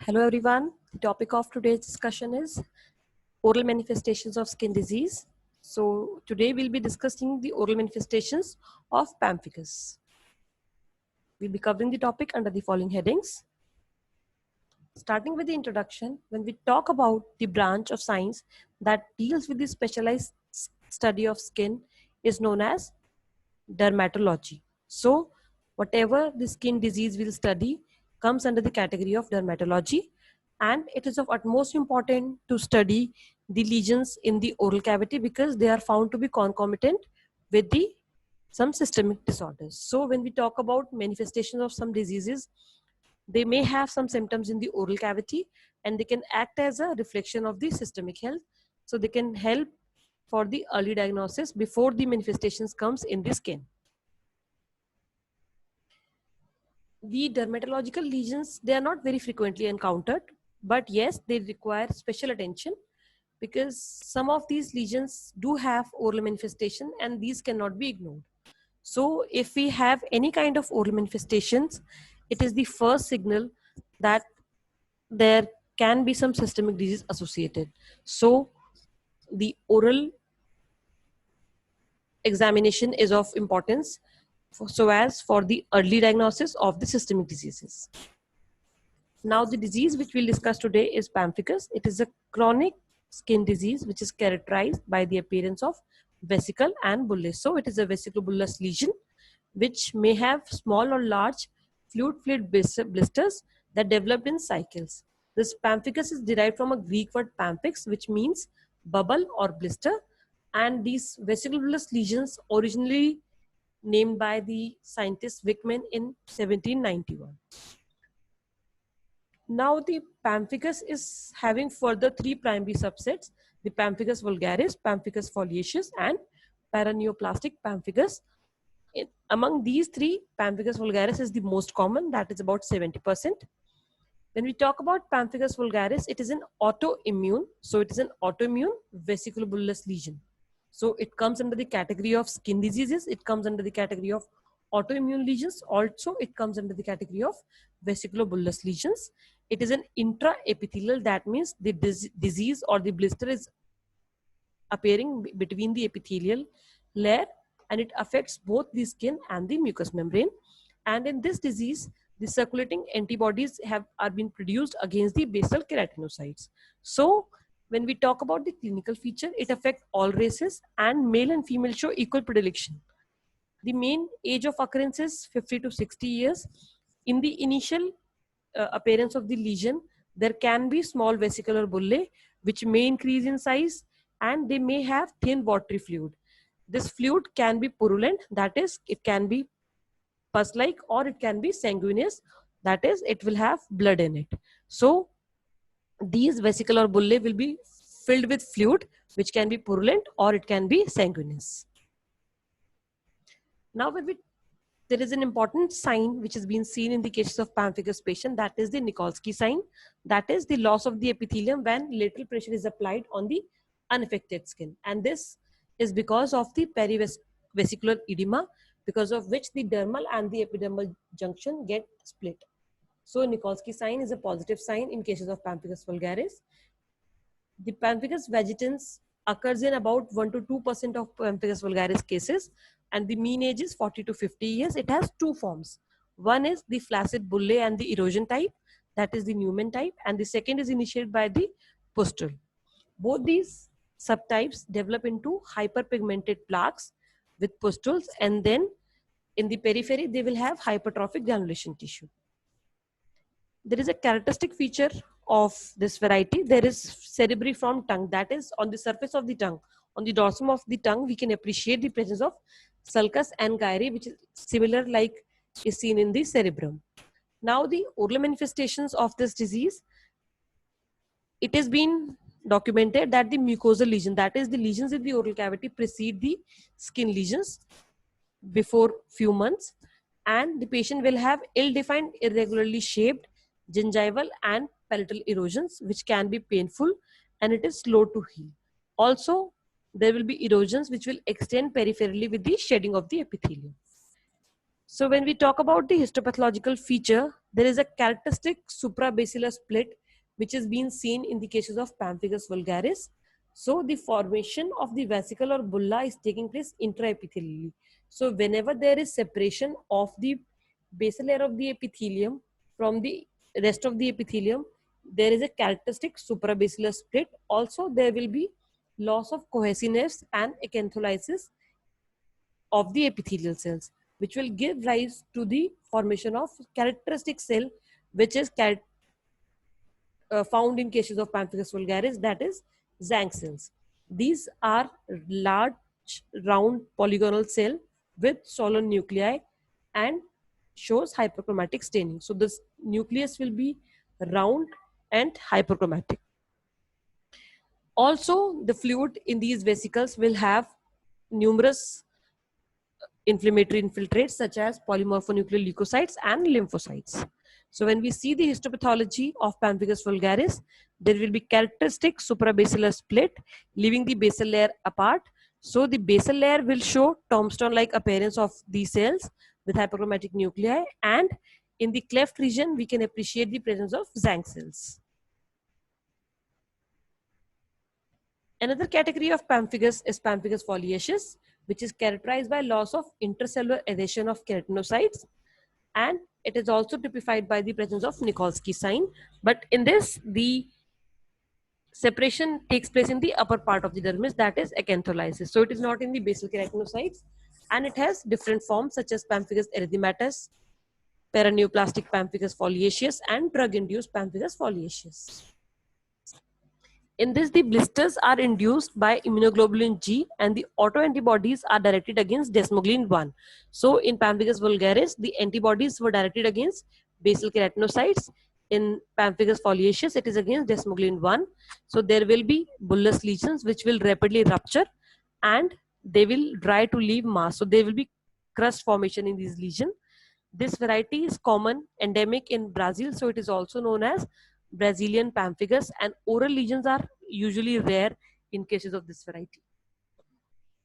Hello everyone. The topic of today's discussion is oral manifestations of skin disease. So today we'll be discussing the oral manifestations of pemphigus. We'll be covering the topic under the following headings. Starting with the introduction, when we talk about the branch of science that deals with the specialized study of skin is known as dermatology. So whatever the skin disease we'll study comes under the category of dermatology, and it is of utmost importance to study the lesions in the oral cavity because they are found to be concomitant with the some systemic disorders. So when we talk about manifestations of some diseases, they may have some symptoms in the oral cavity and they can act as a reflection of the systemic health. So they can help for the early diagnosis before the manifestations comes in the skin. The dermatological lesions, they are not very frequently encountered, but yes, they require special attention because some of these lesions do have oral manifestation and these cannot be ignored. So if we have any kind of oral manifestations, it is the first signal that there can be some systemic disease associated. So the oral examination is of importance so as for the early diagnosis of the systemic diseases. Now, the disease which we'll discuss today is pemphigus. It is a chronic skin disease which is characterized by the appearance of vesicle and bullae. So, it is a vesiculobullous lesion which may have small or large fluid blisters that develop in cycles. This pemphigus is derived from a Greek word pamphix, which means bubble or blister. And these vesiculobullous lesions originally named by the scientist Wickman in 1791. Now the pemphigus is having further three primary subsets: the pemphigus vulgaris, pemphigus foliaceus, and paraneoplastic pemphigus. Among these three, pemphigus vulgaris is the most common, that is about 70%. When we talk about pemphigus vulgaris, it is an autoimmune. So it is an autoimmune vesiculobullous lesion. So it comes under the category of skin diseases. It comes under the category of autoimmune lesions. Also, it comes under the category of vesiculobullous lesions. It is an intraepithelial, that means the disease or the blister is appearing between the epithelial layer and it affects both the skin and the mucous membrane. And in this disease, the circulating antibodies are being produced against the basal keratinocytes. So when we talk about the clinical feature, it affects all races and male and female show equal predilection. The main age of occurrence is 50 to 60 years. In the initial appearance of the lesion, there can be small vesicular bullae which may increase in size and they may have thin watery fluid. This fluid can be purulent, that is, it can be pus-like, or it can be sanguineous, that is, it will have blood in it. So these vesicular bullae will be filled with fluid which can be purulent or it can be sanguineous. Now there is an important sign which has been seen in the cases of pemphigus patient, that is the Nikolsky sign, that is the loss of the epithelium when lateral pressure is applied on the unaffected skin, and this is because of the perivesicular edema, because of which the dermal and the epidermal junction get split. So Nikolsky sign is a positive sign in cases of pemphigus vulgaris. The pemphigus vegetans occurs in about 1 to 2% of pemphigus vulgaris cases, and the mean age is 40 to 50 years. It has two forms. One is the flaccid bullae and the erosion type, that is the Newman type, and the second is initiated by the pustule. Both these subtypes develop into hyperpigmented plaques with pustules, and then in the periphery they will have hypertrophic granulation tissue. There is a characteristic feature of this variety. There is cerebriform tongue, that is on the surface of the tongue. On the dorsum of the tongue, we can appreciate the presence of sulcus and gyri, which is similar like is seen in the cerebrum. Now the oral manifestations of this disease, it has been documented that the mucosal lesion, that is the lesions in the oral cavity, precede the skin lesions before few months, and the patient will have ill-defined, irregularly shaped gingival and palatal erosions which can be painful and it is slow to heal. Also, there will be erosions which will extend peripherally with the shedding of the epithelium. So when we talk about the histopathological feature, there is a characteristic suprabasilar split which is being seen in the cases of pemphigus vulgaris. So the formation of the vesicle or bulla is taking place intraepithelially. So whenever there is separation of the basal layer of the epithelium from the rest of the epithelium, there is a characteristic suprabasilar split. Also, there will be loss of cohesiveness and acantholysis of the epithelial cells, which will give rise to the formation of characteristic cell, which is found in cases of pemphigus vulgaris, that is Zank cells. These are large, round, polygonal cell with swollen nuclei and shows hyperchromatic staining. So this nucleus will be round and hyperchromatic. Also, the fluid in these vesicles will have numerous inflammatory infiltrates such as polymorphonuclear leukocytes and lymphocytes. So when we see the histopathology of pemphigus vulgaris, there will be characteristic suprabasilar split, leaving the basal layer apart. So the basal layer will show tombstone-like appearance of these cells with hyperchromatic nuclei, and in the cleft region, we can appreciate the presence of Zank cells. Another category of pemphigus is pemphigus foliaceus, which is characterized by loss of intracellular adhesion of keratinocytes, and it is also typified by the presence of Nikolsky sign. But in this, the separation takes place in the upper part of the dermis, that is acantholysis. So it is not in the basal keratinocytes, and it has different forms such as pemphigus erythematous, paraneoplastic pemphigus foliaceus, and drug-induced pemphigus foliaceus. In this, the blisters are induced by immunoglobulin G and the autoantibodies are directed against desmoglein 1. So in pemphigus vulgaris, the antibodies were directed against basal keratinocytes. In pemphigus foliaceus, it is against desmoglein 1. So there will be bullous lesions which will rapidly rupture and they will dry to leave mass. So there will be crust formation in these lesions. This variety is common, endemic in Brazil, so it is also known as Brazilian pemphigus, and oral lesions are usually rare in cases of this variety.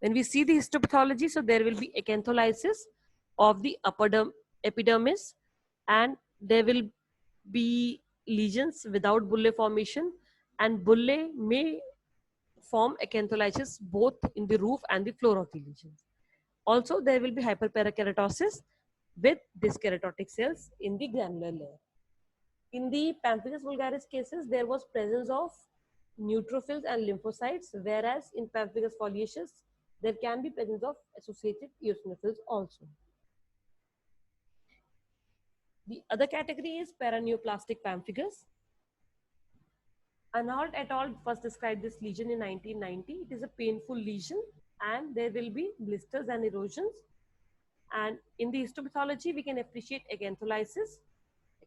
When we see the histopathology, so there will be acantholysis of the upper epidermis, and there will be lesions without bullae formation, and bullae may form acantholysis both in the roof and the floor of the lesions. Also, there will be hyperparakeratosis with dyskeratotic cells in the granular layer. In the pemphigus vulgaris cases, there was presence of neutrophils and lymphocytes, whereas in pemphigus foliaceus, there can be presence of associated eosinophils also. The other category is paraneoplastic pemphigus. Arnold et al. First described this lesion in 1990. It is a painful lesion and there will be blisters and erosions. And in the histopathology, we can appreciate acantholysis,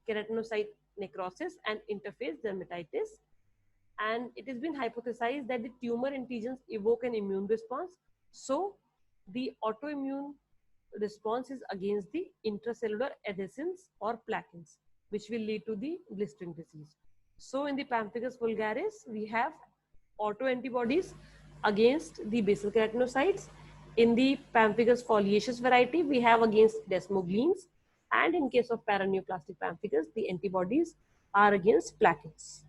keratinocyte necrosis, and interface dermatitis. And it has been hypothesized that the tumor antigens evoke an immune response. So the autoimmune response is against the intracellular adhesins or plaquins, which will lead to the blistering disease. So in the pemphigus vulgaris, we have autoantibodies against the basal keratinocytes. In the pemphigus foliaceus variety, we have against desmogleins, and in case of paraneoplastic pemphigus, the antibodies are against plaquins.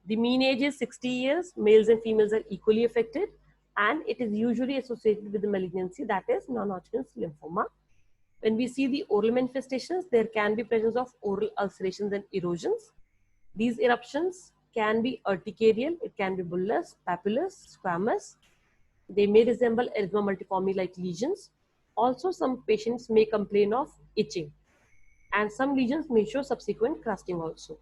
The mean age is 60 years. Males and females are equally affected, and it is usually associated with the malignancy, that is non-Hodgkin's lymphoma. When we see the oral manifestations, there can be presence of oral ulcerations and erosions. These eruptions can be urticarial, it can be bullous, papillous, squamous. They may resemble erythema multiforme-like lesions. Also, some patients may complain of itching, and some lesions may show subsequent crusting also.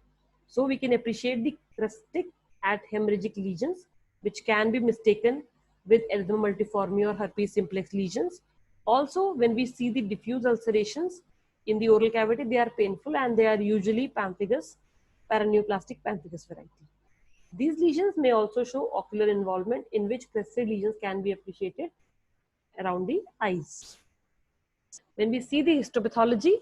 So we can appreciate the crustic at hemorrhagic lesions, which can be mistaken with erythema multiforme or herpes simplex lesions. Also, when we see the diffuse ulcerations in the oral cavity, they are painful and they are usually pemphigus, paraneoplastic pemphigus variety. These lesions may also show ocular involvement, in which crested lesions can be appreciated around the eyes. When we see the histopathology,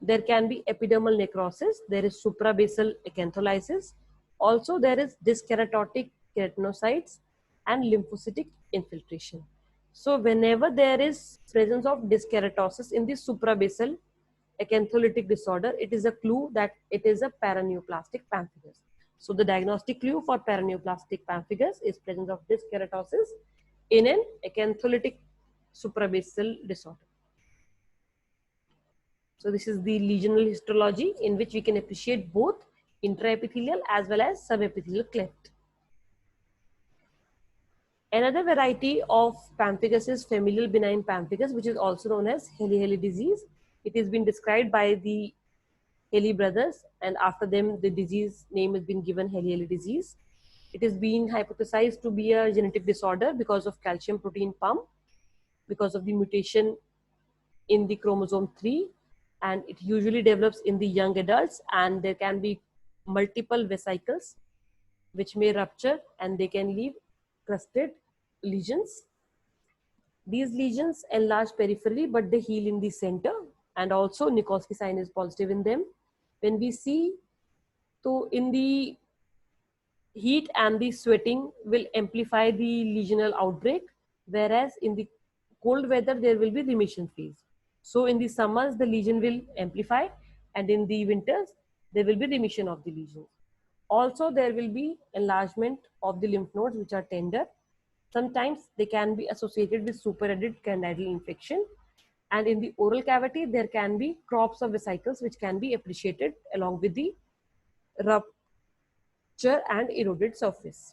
there can be epidermal necrosis, there is suprabasal acantholysis, also there is dyskeratotic keratinocytes and lymphocytic infiltration. So whenever there is presence of dyskeratosis in the suprabasal acantholytic disorder, it is a clue that it is a paraneoplastic pemphigus. So the diagnostic clue for paraneoplastic pemphigus is presence of dyskeratosis in an acantholytic suprabasal disorder. So this is the lesional histology in which we can appreciate both intraepithelial as well as subepithelial cleft. Another variety of pemphigus is familial benign pemphigus, which is also known as Hailey-Hailey disease. It has been described by the Hailey brothers, and after them, the disease name has been given Hailey-Hailey disease. It is being hypothesized to be a genetic disorder because of calcium protein pump, because of the mutation in the chromosome 3, and it usually develops in the young adults, and there can be multiple vesicles which may rupture and they can leave crusted lesions. These lesions enlarge peripherally, but they heal in the center, and also Nikolsky sign is positive in them. When we see, so in the heat and the sweating will amplify the lesional outbreak, whereas in the cold weather there will be remission phase. So in the summers the lesion will amplify, and in the winters there will be remission of the lesions. Also there will be enlargement of the lymph nodes which are tender. Sometimes they can be associated with superadded candidal infection, and in the oral cavity there can be crops of vesicles which can be appreciated along with the rupture and eroded surface.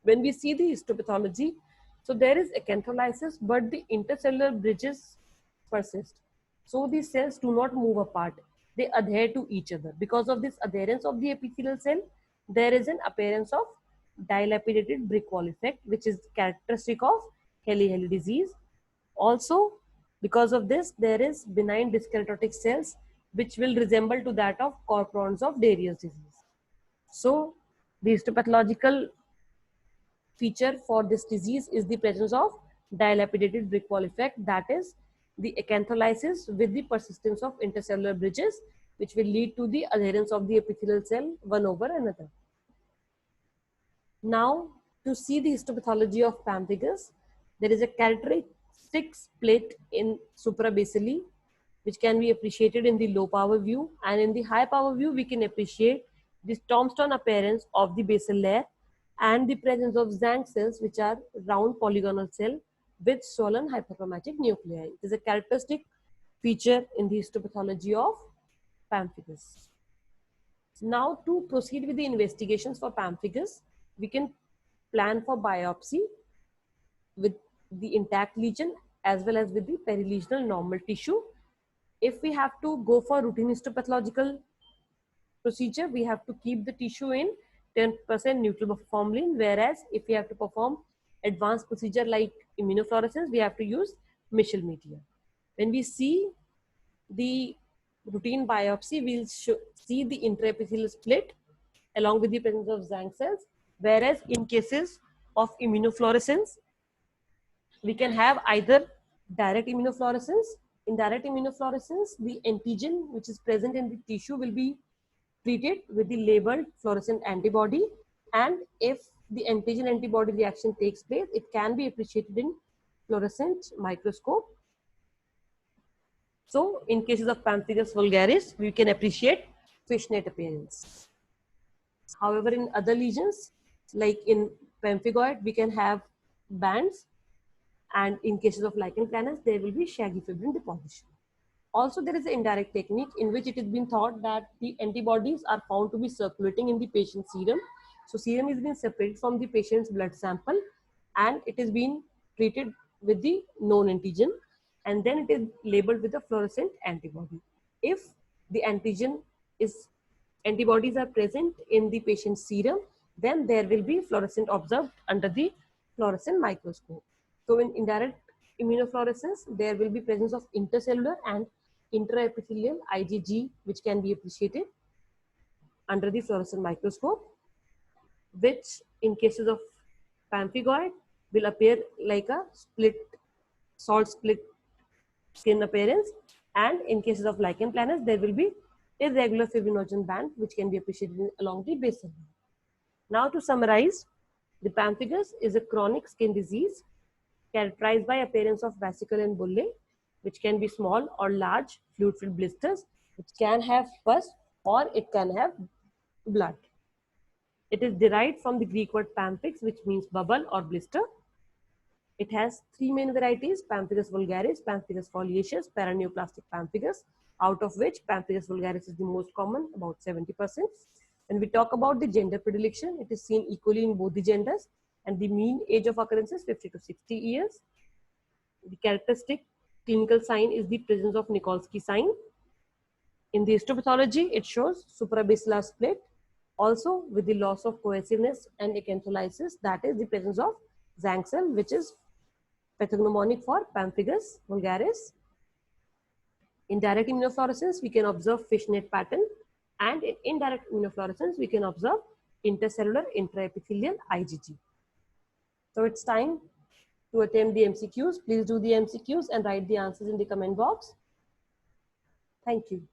When we see the histopathology, so there is acantholysis, but the intercellular bridges persist. So the cells do not move apart. They adhere to each other. Because of this adherence of the epithelial cell, there is an appearance of dilapidated brick wall effect, which is characteristic of Hailey-Hailey disease. Also, because of this, there is benign dyskeratotic cells, which will resemble to that of corporons of Darier's disease. So, the histopathological feature for this disease is the presence of dilapidated brick wall effect, that is the acantholysis with the persistence of intercellular bridges, which will lead to the adherence of the epithelial cell one over another. Now, to see the histopathology of pemphigus, there is a characteristic split in suprabasally, which can be appreciated in the low power view, and in the high power view we can appreciate the tombstone appearance of the basal layer and the presence of Zank cells, which are round polygonal cell with swollen hyperchromatic nuclei. It is a characteristic feature in the histopathology of pemphigus. Now, to proceed with the investigations for pemphigus, we can plan for biopsy with the intact lesion as well as with the perilesional normal tissue. If we have to go for routine histopathological procedure, we have to keep the tissue in 10% neutral formalin, whereas if we have to perform advanced procedure like immunofluorescence, we have to use Michel media. When we see the routine biopsy, we'll see the intraepithelial split along with the presence of Zank cells, whereas in cases of immunofluorescence, we can have either direct immunofluorescence. In direct immunofluorescence, the antigen which is present in the tissue will be treated with the labeled fluorescent antibody, and if the antigen antibody reaction takes place, it can be appreciated in fluorescent microscope. So in cases of pemphigus vulgaris, we can appreciate fishnet appearance. However, in other lesions, like in pemphigoid, we can have bands, and in cases of lichen planus, there will be shaggy fibrin deposition. Also, there is an indirect technique in which it has been thought that the antibodies are found to be circulating in the patient's serum. So serum is being separated from the patient's blood sample, and it is being treated with the known antigen, and then it is labeled with a fluorescent antibody. If the antibodies are present in the patient's serum, then there will be fluorescent observed under the fluorescent microscope. So in indirect immunofluorescence, there will be presence of intercellular and intraepithelial IgG, which can be appreciated under the fluorescent microscope, which in cases of pemphigoid will appear like a salt split skin appearance, and in cases of lichen planus, there will be irregular fibrinogen band, which can be appreciated along the basal line. Now to summarize, the pemphigus is a chronic skin disease characterized by appearance of vesicle and bullae, which can be small or large fluid-filled blisters, which can have pus or it can have blood. It is derived from the Greek word pamphix, which means bubble or blister. It has three main varieties: Pemphigus vulgaris, Pemphigus foliaceus, paraneoplastic pemphigus, out of which Pemphigus vulgaris is the most common, about 70%. When we talk about the gender predilection, it is seen equally in both the genders, and the mean age of occurrence is 50 to 60 years. The characteristic clinical sign is the presence of Nikolsky sign. In the histopathology, it shows suprabasilar split, also with the loss of cohesiveness and acantholysis, that is the presence of Zank cell, which is pathognomonic for Pemphigus vulgaris. In direct immunofluorescence, we can observe fishnet pattern, and in indirect immunofluorescence, we can observe intercellular intraepithelial IgG. So it's time to attempt the MCQs. Please do the MCQs and write the answers in the comment box. Thank you.